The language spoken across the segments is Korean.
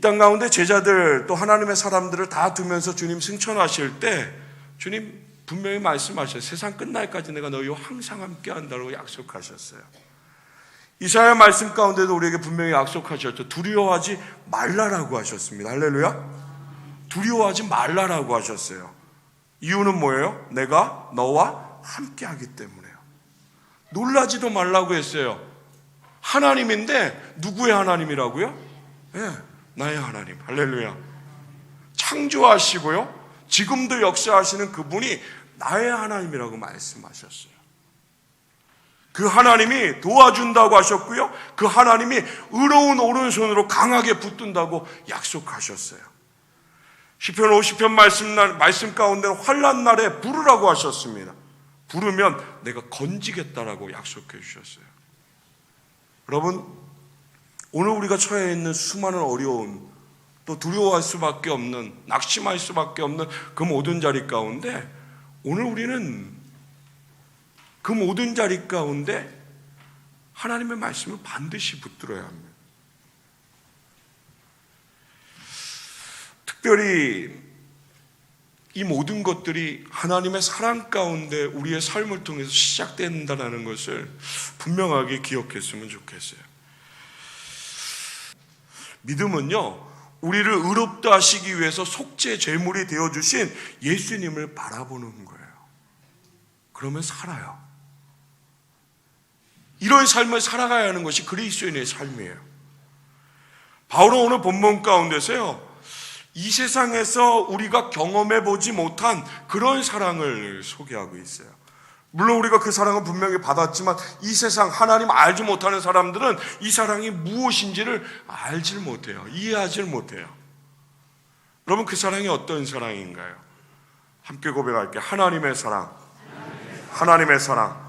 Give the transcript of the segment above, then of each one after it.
땅 가운데 제자들 또 하나님의 사람들을 다 두면서 주님 승천하실 때 주님 분명히 말씀하셨어요. 세상 끝날까지 내가 너희와 항상 함께 한다고 약속하셨어요. 이사야 말씀 가운데도 우리에게 분명히 약속하셨죠. 두려워하지 말라라고 하셨습니다. 할렐루야. 두려워하지 말라라고 하셨어요. 이유는 뭐예요? 내가 너와 함께 하기 때문에요. 놀라지도 말라고 했어요. 하나님인데 누구의 하나님이라고요? 네, 나의 하나님. 할렐루야. 창조하시고요, 지금도 역사하시는 그분이 나의 하나님이라고 말씀하셨어요. 그 하나님이 도와준다고 하셨고요, 그 하나님이 의로운 오른손으로 강하게 붙든다고 약속하셨어요. 시편 50편 말씀 가운데 환난 날에 부르라고 하셨습니다. 부르면 내가 건지겠다라고 약속해 주셨어요. 여러분, 오늘 우리가 처해 있는 수많은 어려움, 또 두려워할 수밖에 없는, 낙심할 수밖에 없는 그 모든 자리 가운데 오늘 우리는 그 모든 자리 가운데 하나님의 말씀을 반드시 붙들어야 합니다. 특별히 이 모든 것들이 하나님의 사랑 가운데 우리의 삶을 통해서 시작된다는 것을 분명하게 기억했으면 좋겠어요. 믿음은요, 우리를 의롭다 하시기 위해서 속죄 제물이 되어주신 예수님을 바라보는 거예요. 그러면 살아요. 이런 삶을 살아가야 하는 것이 그리스도인의 삶이에요. 바울은 오늘 본문 가운데서요, 이 세상에서 우리가 경험해 보지 못한 그런 사랑을 소개하고 있어요. 물론 우리가 그 사랑을 분명히 받았지만 이 세상 하나님 알지 못하는 사람들은 이 사랑이 무엇인지를 알지 못해요. 이해하지 못해요. 여러분, 그 사랑이 어떤 사랑인가요? 함께 고백할게요. 하나님의 사랑. 하나님의 사랑.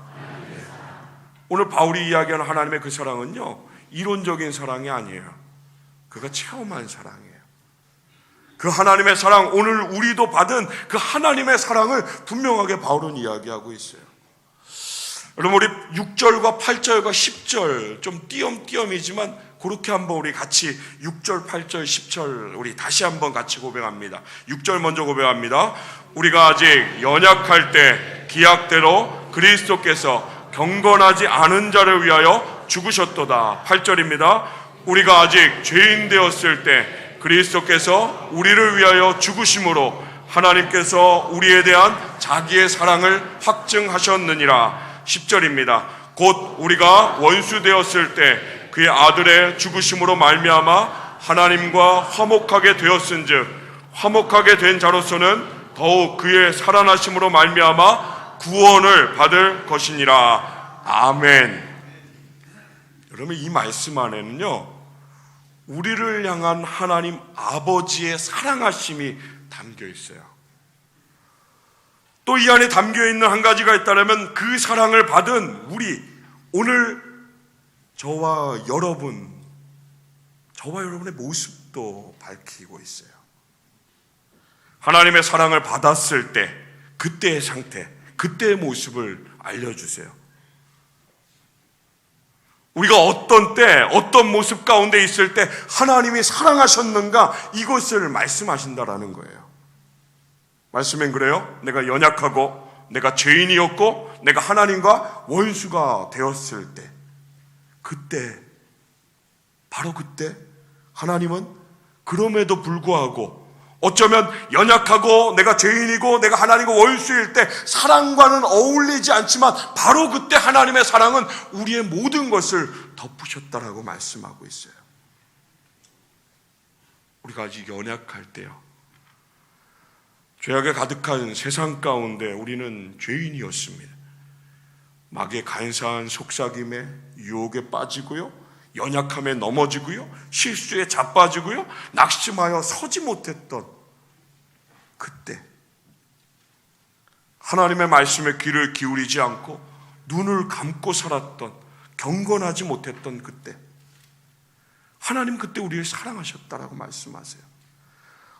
오늘 바울이 이야기하는 하나님의 그 사랑은요, 이론적인 사랑이 아니에요. 그가 체험한 사랑이에요. 그 하나님의 사랑, 오늘 우리도 받은 그 하나님의 사랑을 분명하게 바울은 이야기하고 있어요. 여러분, 우리 6절과 8절과 10절 좀 띄엄띄엄이지만 그렇게 한번 우리 같이 6절, 8절, 10절 우리 다시 한번 같이 고백합니다. 6절 먼저 고백합니다. 우리가 아직 연약할 때 기약대로 그리스도께서 경건하지 않은 자를 위하여 죽으셨도다. 8절입니다. 우리가 아직 죄인 되었을 때 그리스도께서 우리를 위하여 죽으심으로 하나님께서 우리에 대한 자기의 사랑을 확증하셨느니라. 10절입니다. 곧 우리가 원수 되었을 때 그의 아들의 죽으심으로 말미암아 하나님과 화목하게 되었은즉 화목하게 된 자로서는 더욱 그의 살아나심으로 말미암아 구원을 받을 것이니라. 아멘. 여러분, 이 말씀 안에는요, 우리를 향한 하나님 아버지의 사랑하심이 담겨 있어요. 또 이 안에 담겨 있는 한 가지가 있다면 그 사랑을 받은 우리, 오늘 저와 여러분의 모습도 밝히고 있어요. 하나님의 사랑을 받았을 때 그때의 상태, 그때의 모습을 알려주세요. 우리가 어떤 때, 어떤 모습 가운데 있을 때 하나님이 사랑하셨는가, 이것을 말씀하신다라는 거예요. 말씀엔 그래요. 내가 연약하고 내가 죄인이었고 내가 하나님과 원수가 되었을 때, 그때, 바로 그때 하나님은 그럼에도 불구하고 어쩌면 연약하고 내가 죄인이고 내가 하나님과 원수일 때 사랑과는 어울리지 않지만 바로 그때 하나님의 사랑은 우리의 모든 것을 덮으셨다라고 말씀하고 있어요. 우리가 아직 연약할 때요, 죄악에 가득한 세상 가운데 우리는 죄인이었습니다. 마귀의 간사한 속삭임에 유혹에 빠지고요, 연약함에 넘어지고요, 실수에 자빠지고요, 낙심하여 서지 못했던 그때, 하나님의 말씀에 귀를 기울이지 않고 눈을 감고 살았던, 경건하지 못했던 그때, 하나님 그때 우리를 사랑하셨다라고 말씀하세요.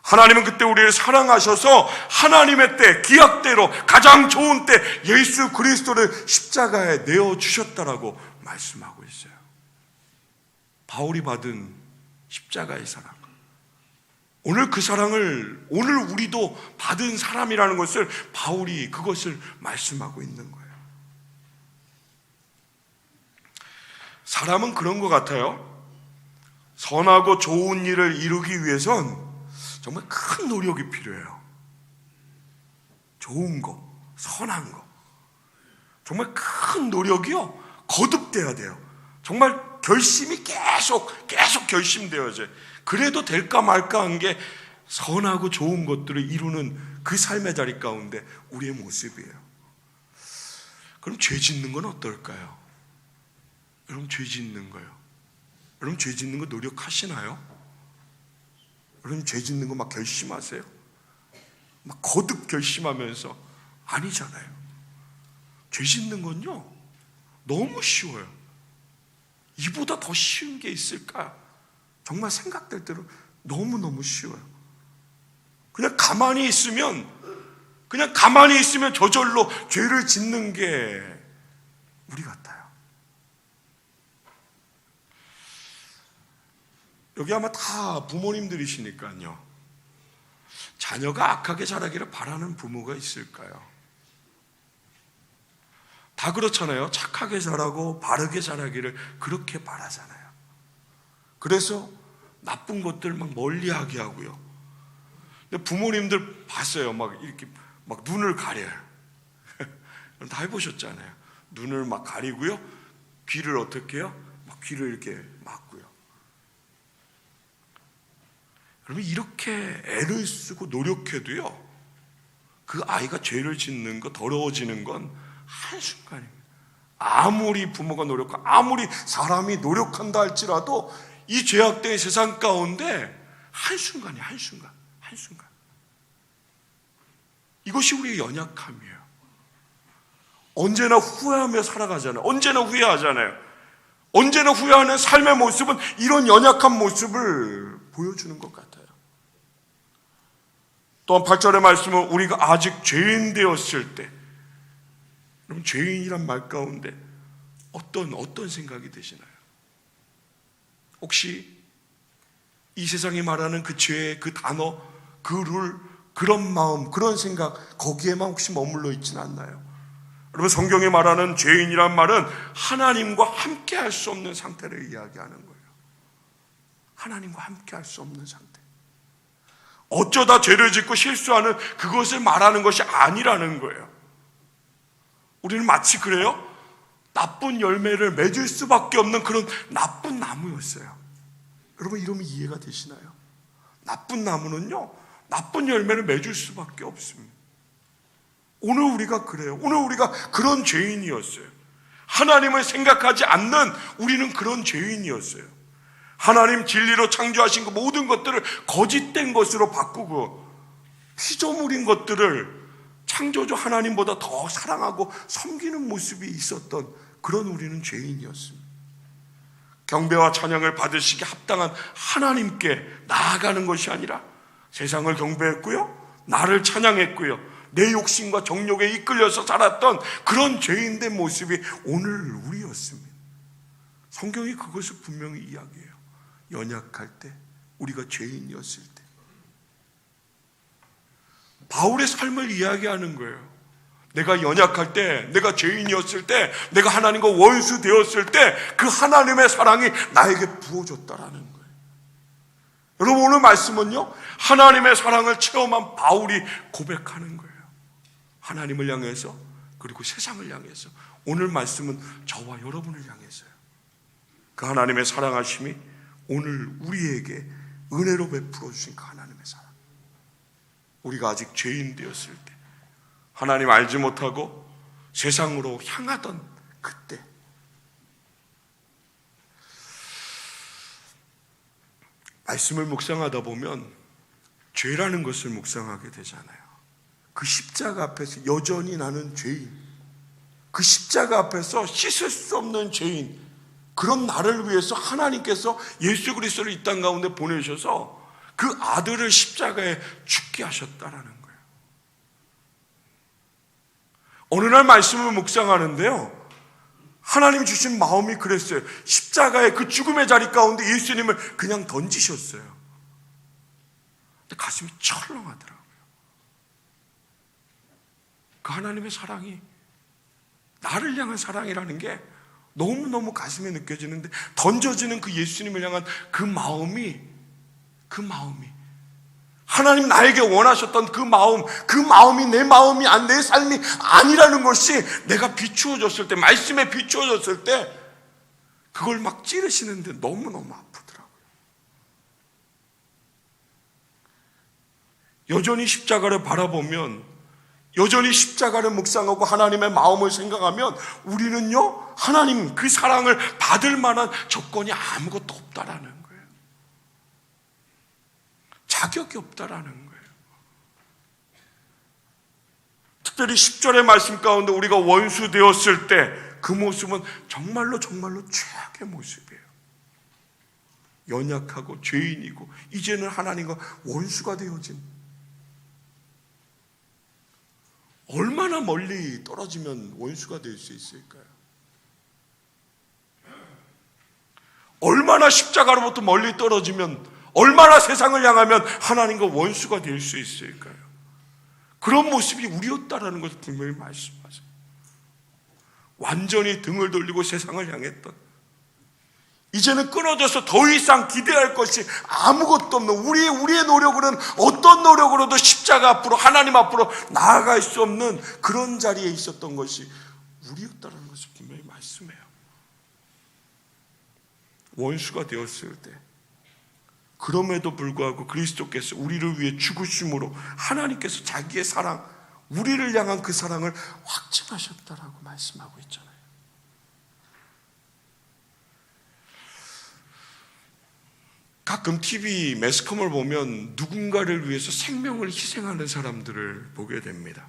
하나님은 그때 우리를 사랑하셔서 하나님의 때, 기약대로 가장 좋은 때 예수 그리스도를 십자가에 내어주셨다라고 말씀하고 있어요. 바울이 받은 십자가의 사랑, 오늘 그 사랑을 오늘 우리도 받은 사람이라는 것을 바울이 그것을 말씀하고 있는 거예요. 사람은 그런 것 같아요. 선하고 좋은 일을 이루기 위해선 정말 큰 노력이 필요해요. 좋은 거, 선한 거, 정말 큰 노력이요 거듭돼야 돼요. 정말 결심이 계속 결심되어져요. 그래도 될까 말까 한 게 선하고 좋은 것들을 이루는 그 삶의 자리 가운데 우리의 모습이에요. 그럼 죄 짓는 건 어떨까요? 여러분, 죄 짓는 거요. 여러분, 죄 짓는 거 노력하시나요? 여러분, 죄 짓는 거 막 결심하세요? 막 거듭 결심하면서 아니잖아요. 죄 짓는 건요 너무 쉬워요. 이보다 더 쉬운 게 있을까? 정말 생각될 대로 너무너무 쉬워요. 그냥 가만히 있으면 저절로 죄를 짓는 게 우리 같아요. 여기 아마 다 부모님들이시니까요. 자녀가 악하게 자라기를 바라는 부모가 있을까요? 다 그렇잖아요. 착하게 자라고 바르게 자라기를 그렇게 바라잖아요. 그래서 나쁜 것들 막 멀리하게 하고요. 근데 부모님들 봤어요. 막 이렇게 막 눈을 가려요. 다 해보셨잖아요. 눈을 막 가리고요. 귀를 어떻게 해요? 막 귀를 이렇게 막고요. 그러면 이렇게 애를 쓰고 노력해도요, 그 아이가 죄를 짓는 거, 더러워지는 건 한순간입니다. 아무리 부모가 노력하고 아무리 사람이 노력한다 할지라도 이 죄악된 세상 가운데 한순간이에요. 한순간. 이것이 우리의 연약함이에요. 언제나 후회하며 살아가잖아요. 언제나 후회하잖아요. 언제나 후회하는 삶의 모습은 이런 연약한 모습을 보여주는 것 같아요. 또한 8절의 말씀은 우리가 아직 죄인 되었을 때, 그럼 죄인이란 말 가운데 어떤 생각이 드시나요? 혹시 이 세상이 말하는 그 죄의 그 단어, 그 룰, 그런 마음, 그런 생각, 거기에만 혹시 머물러 있지는 않나요? 여러분, 성경이 말하는 죄인이란 말은 하나님과 함께 할 수 없는 상태를 이야기하는 거예요. 하나님과 함께 할 수 없는 상태. 어쩌다 죄를 짓고 실수하는 그것을 말하는 것이 아니라는 거예요. 우리는 마치 그래요? 나쁜 열매를 맺을 수밖에 없는 그런 나쁜 나무였어요. 여러분, 이러면 이해가 되시나요? 나쁜 나무는요, 나쁜 열매를 맺을 수밖에 없습니다. 오늘 우리가 그래요. 오늘 우리가 그런 죄인이었어요. 하나님을 생각하지 않는 우리는 그런 죄인이었어요. 하나님 진리로 창조하신 그 모든 것들을 거짓된 것으로 바꾸고 피조물인 것들을 창조주 하나님보다 더 사랑하고 섬기는 모습이 있었던 그런 우리는 죄인이었습니다. 경배와 찬양을 받으시기 합당한 하나님께 나아가는 것이 아니라 세상을 경배했고요, 나를 찬양했고요, 내 욕심과 정욕에 이끌려서 살았던 그런 죄인된 모습이 오늘 우리였습니다. 성경이 그것을 분명히 이야기해요. 연약할 때, 우리가 죄인이었을 때. 바울의 삶을 이야기하는 거예요. 내가 연약할 때, 내가 죄인이었을 때, 내가 하나님과 원수 되었을 때 그 하나님의 사랑이 나에게 부어졌다라는 거예요. 여러분, 오늘 말씀은요, 하나님의 사랑을 체험한 바울이 고백하는 거예요. 하나님을 향해서, 그리고 세상을 향해서. 오늘 말씀은 저와 여러분을 향해서요. 그 하나님의 사랑하심이 오늘 우리에게 은혜로 베풀어 주신 그 하나님의 사랑. 우리가 아직 죄인 되었을 때, 하나님 알지 못하고 세상으로 향하던 그때, 말씀을 묵상하다 보면 죄라는 것을 묵상하게 되잖아요. 그 십자가 앞에서 여전히 나는 죄인, 그 십자가 앞에서 씻을 수 없는 죄인, 그런 나를 위해서 하나님께서 예수 그리스도를 이 땅 가운데 보내셔서 그 아들을 십자가에 죽게 하셨다라는 거예요. 어느 날 말씀을 묵상하는데요, 하나님 주신 마음이 그랬어요. 십자가의 그 죽음의 자리 가운데 예수님을 그냥 던지셨어요. 근데 가슴이 철렁하더라고요. 그 하나님의 사랑이, 나를 향한 사랑이라는 게 너무너무 가슴에 느껴지는데, 던져지는 그 예수님을 향한 그 마음이 하나님 나에게 원하셨던 그 마음이 내 마음이 내 삶이 아니라는 것이 내가 비추어졌을 때, 말씀에 비추어졌을 때 그걸 막 찌르시는데 너무너무 아프더라고요. 여전히 십자가를 바라보면, 여전히 십자가를 묵상하고 하나님의 마음을 생각하면 우리는요, 하나님 그 사랑을 받을 만한 조건이 아무것도 없다라는 거예요. 자격이 없다라는 거예요. 특별히 10절의 말씀 가운데 우리가 원수 되었을 때 그 모습은 정말로 최악의 모습이에요. 연약하고 죄인이고 이제는 하나님과 원수가 되어진, 얼마나 멀리 떨어지면 원수가 될 수 있을까요? 얼마나 십자가로부터 멀리 떨어지면, 얼마나 세상을 향하면 하나님과 원수가 될 수 있을까요? 그런 모습이 우리였다라는 것을 분명히 말씀하세요. 완전히 등을 돌리고 세상을 향했던, 이제는 끊어져서 더 이상 기대할 것이 아무것도 없는, 우리의 노력으로는 어떤 노력으로도 십자가 앞으로, 하나님 앞으로 나아갈 수 없는 그런 자리에 있었던 것이 우리였다는 것을 분명히 말씀해요. 원수가 되었을 때, 그럼에도 불구하고 그리스도께서 우리를 위해 죽으심으로 하나님께서 자기의 사랑, 우리를 향한 그 사랑을 확증하셨다라고 말씀하고 있잖아요. 가끔 TV 매스컴을 보면 누군가를 위해서 생명을 희생하는 사람들을 보게 됩니다.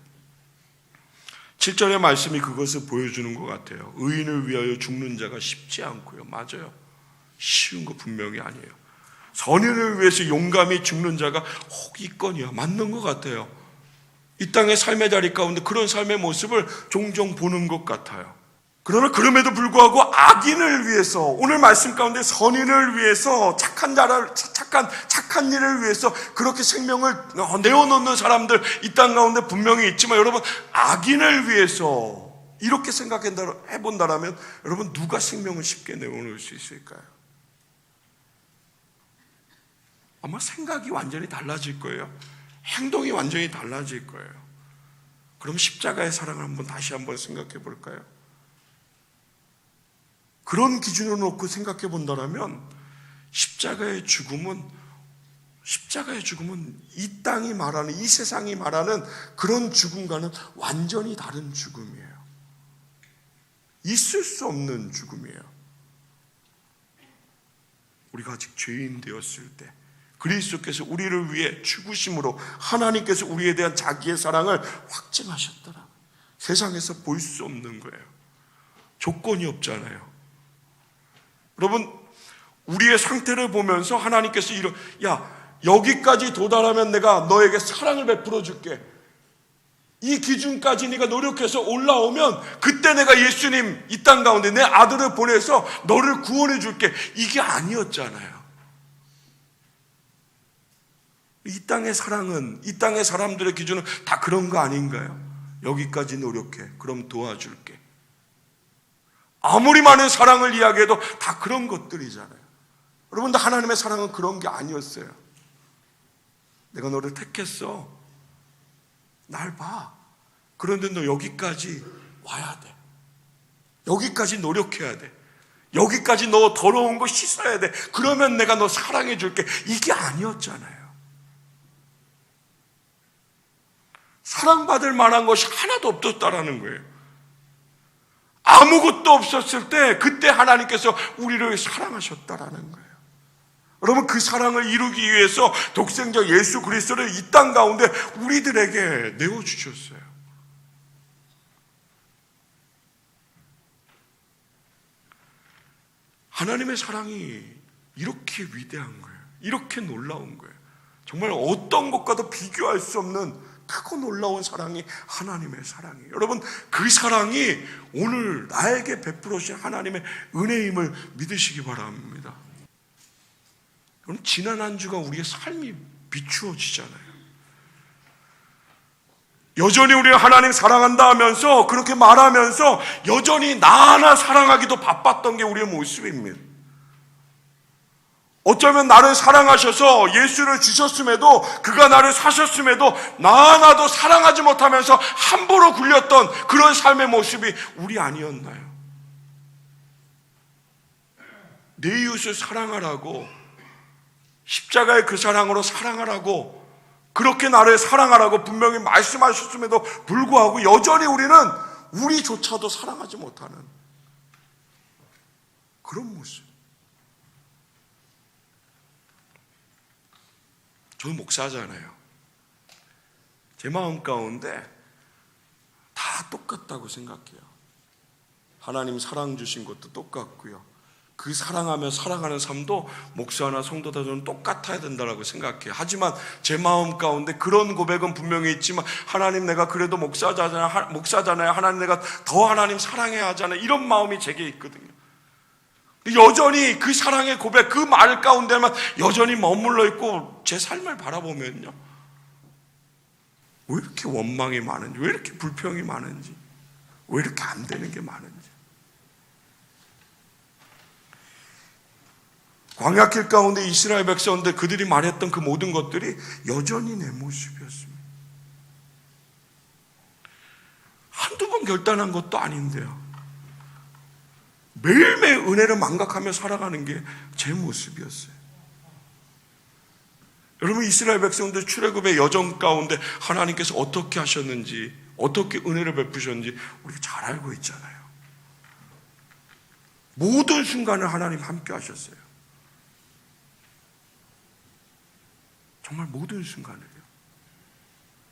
7절의 말씀이 그것을 보여주는 것 같아요. 의인을 위하여 죽는 자가 쉽지 않고요. 맞아요. 쉬운 거 분명히 아니에요. 선인을 위해서 용감히 죽는 자가 혹 있거니와, 맞는 것 같아요. 이 땅의 삶의 자리 가운데 그런 삶의 모습을 종종 보는 것 같아요. 그러나 그럼에도 불구하고 악인을 위해서, 오늘 말씀 가운데 선인을 위해서, 착한 일을 위해서 그렇게 생명을 내어놓는 사람들 이 땅 가운데 분명히 있지만, 여러분, 악인을 위해서 이렇게 생각해본다면 여러분, 누가 생명을 쉽게 내어놓을 수 있을까요? 아마 생각이 완전히 달라질 거예요. 행동이 완전히 달라질 거예요. 그럼 십자가의 사랑을 다시 한번 생각해 볼까요? 그런 기준으로 놓고 생각해 본다면 십자가의 죽음은 이 땅이 말하는, 이 세상이 말하는 그런 죽음과는 완전히 다른 죽음이에요. 있을 수 없는 죽음이에요. 우리가 아직 죄인 되었을 때 그리스도께서 우리를 위해 죽으심으로 하나님께서 우리에 대한 자기의 사랑을 확증하셨더라. 세상에서 볼 수 없는 거예요. 조건이 없잖아요. 여러분, 우리의 상태를 보면서 하나님께서 여기까지 도달하면 내가 너에게 사랑을 베풀어 줄게. 이 기준까지 네가 노력해서 올라오면 그때 내가 예수님 이 땅 가운데 내 아들을 보내서 너를 구원해 줄게. 이게 아니었잖아요. 이 땅의 사랑은, 이 땅의 사람들의 기준은 다 그런 거 아닌가요? 여기까지 노력해. 그럼 도와줄게. 아무리 많은 사랑을 이야기해도 다 그런 것들이잖아요. 여러분들, 하나님의 사랑은 그런 게 아니었어요. 내가 너를 택했어. 날 봐. 그런데 너 여기까지 와야 돼. 여기까지 노력해야 돼. 여기까지 너 더러운 거 씻어야 돼. 그러면 내가 너 사랑해 줄게. 이게 아니었잖아요. 사랑받을 만한 것이 하나도 없었다라는 거예요. 아무것도 없었을 때 그때 하나님께서 우리를 사랑하셨다라는 거예요. 여러분, 그 사랑을 이루기 위해서 독생자 예수 그리스도를 이 땅 가운데 우리들에게 내어주셨어요. 하나님의 사랑이 이렇게 위대한 거예요. 이렇게 놀라운 거예요. 정말 어떤 것과도 비교할 수 없는 크고 놀라운 사랑이 하나님의 사랑이에요. 여러분, 그 사랑이 오늘 나에게 베풀어 주신 하나님의 은혜임을 믿으시기 바랍니다. 여러분, 지난 한 주간 우리의 삶이 비추어지잖아요. 여전히 우리가 하나님 사랑한다 하면서 그렇게 말하면서 여전히 나 하나 사랑하기도 바빴던 게 우리의 모습입니다. 어쩌면 나를 사랑하셔서 예수를 주셨음에도, 그가 나를 사셨음에도 나 하나도 사랑하지 못하면서 함부로 굴렸던 그런 삶의 모습이 우리 아니었나요? 내 이웃을 사랑하라고, 십자가의 그 사랑으로 사랑하라고, 그렇게 나를 사랑하라고 분명히 말씀하셨음에도 불구하고 여전히 우리는 우리조차도 사랑하지 못하는 그런 모습. 저는 목사잖아요. 제 마음 가운데 다 똑같다고 생각해요. 하나님 사랑 주신 것도 똑같고요. 그 사랑하며 살아가는 삶도 목사나 성도다 저는 똑같아야 된다고 생각해요. 하지만 제 마음 가운데 그런 고백은 분명히 있지만, 하나님 내가 그래도 목사잖아요. 하나님 내가 더 하나님 사랑해야 하잖아요. 이런 마음이 제게 있거든요. 여전히 그 사랑의 고백, 그 말 가운데만 여전히 머물러 있고 제 삶을 바라보면요, 왜 이렇게 원망이 많은지, 왜 이렇게 불평이 많은지, 왜 이렇게 안 되는 게 많은지. 광야길 가운데 이스라엘 백성들, 그들이 말했던 그 모든 것들이 여전히 내 모습이었습니다. 한두 번 결단한 것도 아닌데요, 매일매일 은혜를 망각하며 살아가는 게 제 모습이었어요. 여러분, 이스라엘 백성들 출애굽의 여정 가운데 하나님께서 어떻게 하셨는지, 어떻게 은혜를 베푸셨는지 우리가 잘 알고 있잖아요. 모든 순간을 하나님 함께 하셨어요. 정말 모든 순간을요.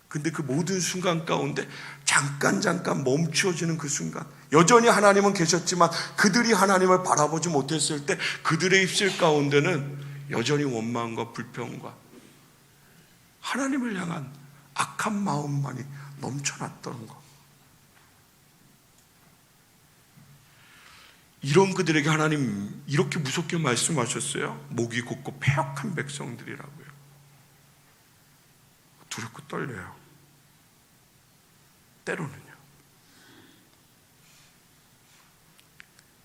근데 그 모든 순간 가운데 잠깐 멈추어지는 그 순간, 여전히 하나님은 계셨지만 그들이 하나님을 바라보지 못했을 때 그들의 입술 가운데는 여전히 원망과 불평과 하나님을 향한 악한 마음만이 넘쳐났던 것. 이런 그들에게 하나님 이렇게 무섭게 말씀하셨어요. 목이 곧고 패역한 백성들이라고요. 두렵고 떨려요. 때로는요.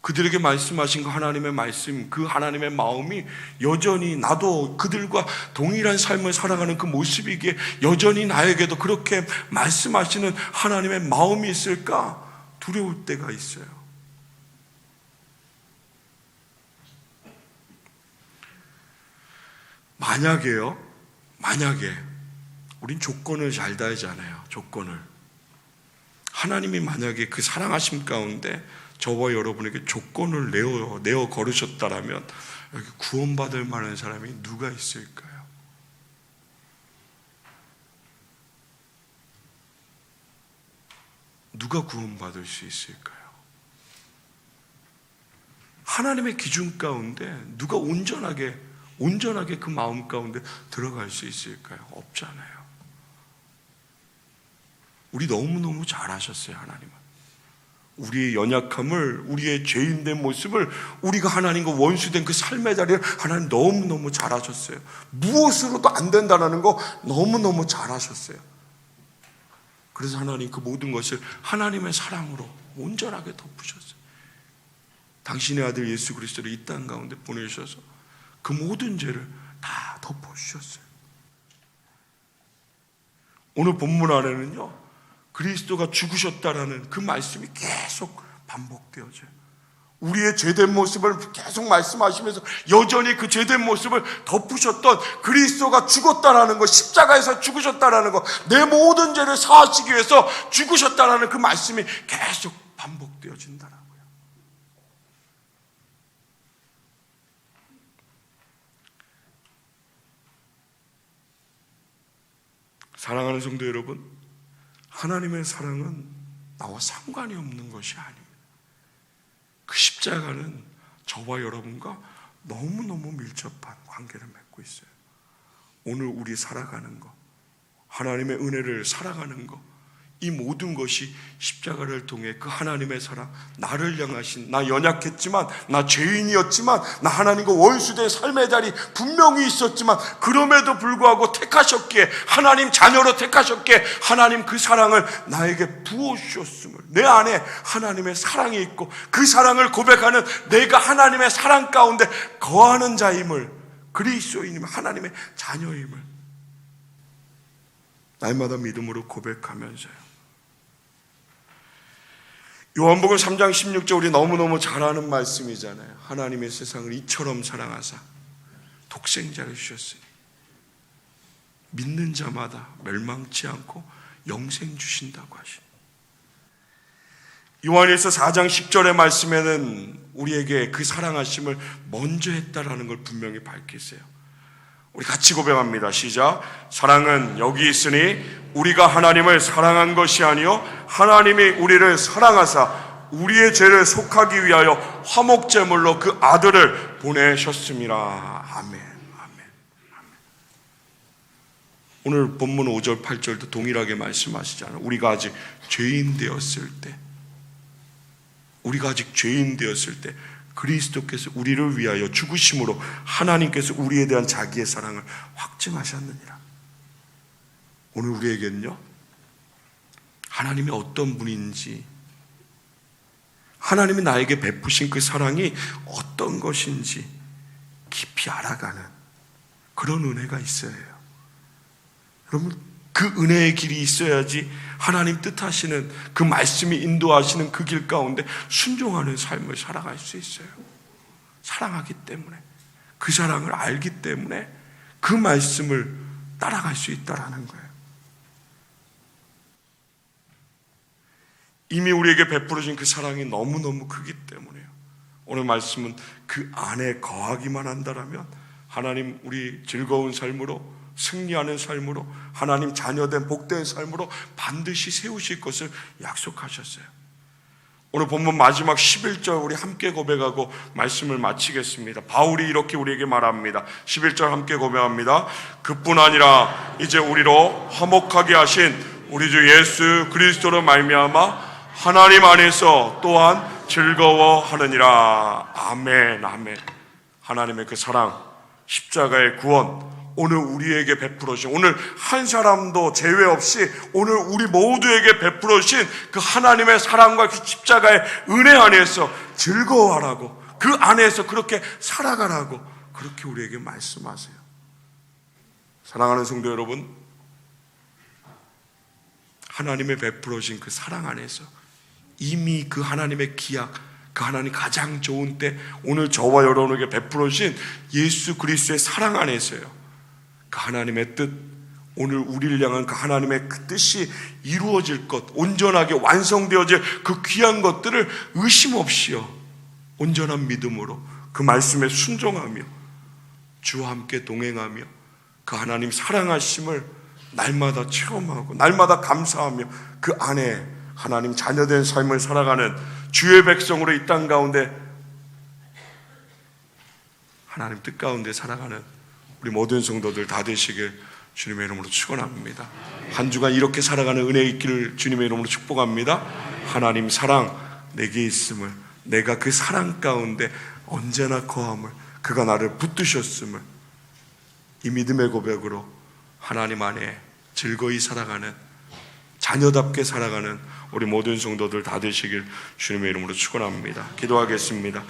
그들에게 말씀하신 그 하나님의 말씀, 그 하나님의 마음이 여전히 나도 그들과 동일한 삶을 살아가는 그 모습이기에 여전히 나에게도 그렇게 말씀하시는 하나님의 마음이 있을까 두려울 때가 있어요. 만약에 우린 조건을 잘 다하잖아요. 조건을. 하나님이 만약에 그 사랑하심 가운데 저와 여러분에게 조건을 내어 걸으셨다라면 여기 구원받을 만한 사람이 누가 있을까요? 누가 구원받을 수 있을까요? 하나님의 기준 가운데 누가 온전하게 그 마음 가운데 들어갈 수 있을까요? 없잖아요. 우리 너무너무 잘하셨어요. 하나님은 우리의 연약함을, 우리의 죄인된 모습을, 우리가 하나님과 원수된 그 삶의 자리를 하나님 너무너무 잘하셨어요. 무엇으로도 안 된다는 거 너무너무 잘하셨어요. 그래서 하나님 그 모든 것을 하나님의 사랑으로 온전하게 덮으셨어요. 당신의 아들 예수 그리스도를 이 땅 가운데 보내주셔서 그 모든 죄를 다 덮어주셨어요. 오늘 본문 안에는요, 그리스도가 죽으셨다라는 그 말씀이 계속 반복되어져요. 우리의 죄된 모습을 계속 말씀하시면서 여전히 그 죄된 모습을 덮으셨던 그리스도가 죽었다라는 것, 십자가에서 죽으셨다라는 것, 내 모든 죄를 사하시기 위해서 죽으셨다라는 그 말씀이 계속 반복되어진다라고요. 사랑하는 성도 여러분, 하나님의 사랑은 나와 상관이 없는 것이 아니에요. 그 십자가는 저와 여러분과 너무너무 밀접한 관계를 맺고 있어요. 오늘 우리 살아가는 것, 하나님의 은혜를 살아가는 것, 이 모든 것이 십자가를 통해 그 하나님의 사랑, 나를 향하신, 나 연약했지만, 나 죄인이었지만, 나 하나님과 원수된 삶의 자리 분명히 있었지만, 그럼에도 불구하고 택하셨기에, 하나님 자녀로 택하셨기에 하나님 그 사랑을 나에게 부어주셨음을, 내 안에 하나님의 사랑이 있고 그 사랑을 고백하는 내가 하나님의 사랑 가운데 거하는 자임을, 그리스도인임을, 하나님의 자녀임을 날마다 믿음으로 고백하면서요. 요한복음 3장 16절 우리 너무너무 잘 아는 말씀이잖아요. 하나님의 세상을 이처럼 사랑하사 독생자를 주셨으니 믿는 자마다 멸망치 않고 영생 주신다고 하시니, 요한일서 4장 10절의 말씀에는 우리에게 그 사랑하심을 먼저 했다라는 걸 분명히 밝히세요. 우리 같이 고백합니다. 시작. 사랑은 여기 있으니 우리가 하나님을 사랑한 것이 아니요 하나님이 우리를 사랑하사 우리의 죄를 속하기 위하여 화목제물로 그 아들을 보내셨음이라. 아멘. 아멘. 아멘. 오늘 본문 5절 8절도 동일하게 말씀하시잖아요. 우리가 아직 죄인 되었을 때, 그리스도께서 우리를 위하여 죽으심으로 하나님께서 우리에 대한 자기의 사랑을 확증하셨느니라. 오늘 우리에게는요, 하나님이 어떤 분인지, 하나님이 나에게 베푸신 그 사랑이 어떤 것인지 깊이 알아가는 그런 은혜가 있어야 해요. 여러분, 그 은혜의 길이 있어야지 하나님 뜻하시는 그 말씀이 인도하시는 그 길 가운데 순종하는 삶을 살아갈 수 있어요. 사랑하기 때문에, 그 사랑을 알기 때문에 그 말씀을 따라갈 수 있다라는 거예요. 이미 우리에게 베풀어진 그 사랑이 너무너무 크기 때문에요. 오늘 말씀은 그 안에 거하기만 한다라면 하나님 우리 즐거운 삶으로, 승리하는 삶으로, 하나님 자녀된 복된 삶으로 반드시 세우실 것을 약속하셨어요. 오늘 본문 마지막 11절 우리 함께 고백하고 말씀을 마치겠습니다. 바울이 이렇게 우리에게 말합니다. 11절 함께 고백합니다. 그뿐 아니라 이제 우리로 화목하게 하신 우리 주 예수 그리스도로 말미암아 하나님 안에서 또한 즐거워하느니라. 아멘. 아멘. 하나님의 그 사랑, 십자가의 구원, 오늘 우리에게 베풀어주신, 오늘 한 사람도 제외 없이 오늘 우리 모두에게 베풀어주신 그 하나님의 사랑과 그 십자가의 은혜 안에서 즐거워하라고, 그 안에서 그렇게 살아가라고 그렇게 우리에게 말씀하세요. 사랑하는 성도 여러분, 하나님의 베풀어진 그 사랑 안에서 이미 그 하나님의 기약, 그 하나님 가장 좋은 때 오늘 저와 여러분에게 베풀어진 예수 그리스도의 사랑 안에서요, 그 하나님의 뜻, 오늘 우리를 향한 그 하나님의 그 뜻이 이루어질 것, 온전하게 완성되어질 그 귀한 것들을 의심 없이요, 온전한 믿음으로 그 말씀에 순종하며 주와 함께 동행하며 그 하나님 사랑하심을 날마다 체험하고 날마다 감사하며 그 안에 하나님 자녀된 삶을 살아가는 주의 백성으로 이 땅 가운데 하나님 뜻 가운데 살아가는 우리 모든 성도들 다 되시길 주님의 이름으로 축원합니다. 한 주간 이렇게 살아가는 은혜 있기를 주님의 이름으로 축복합니다. 하나님 사랑 내게 있음을, 내가 그 사랑 가운데 언제나 거함을, 그가 나를 붙드셨음을, 이 믿음의 고백으로 하나님 안에 즐거이 살아가는, 자녀답게 살아가는 우리 모든 성도들 다 되시길 주님의 이름으로 축원합니다. 기도하겠습니다.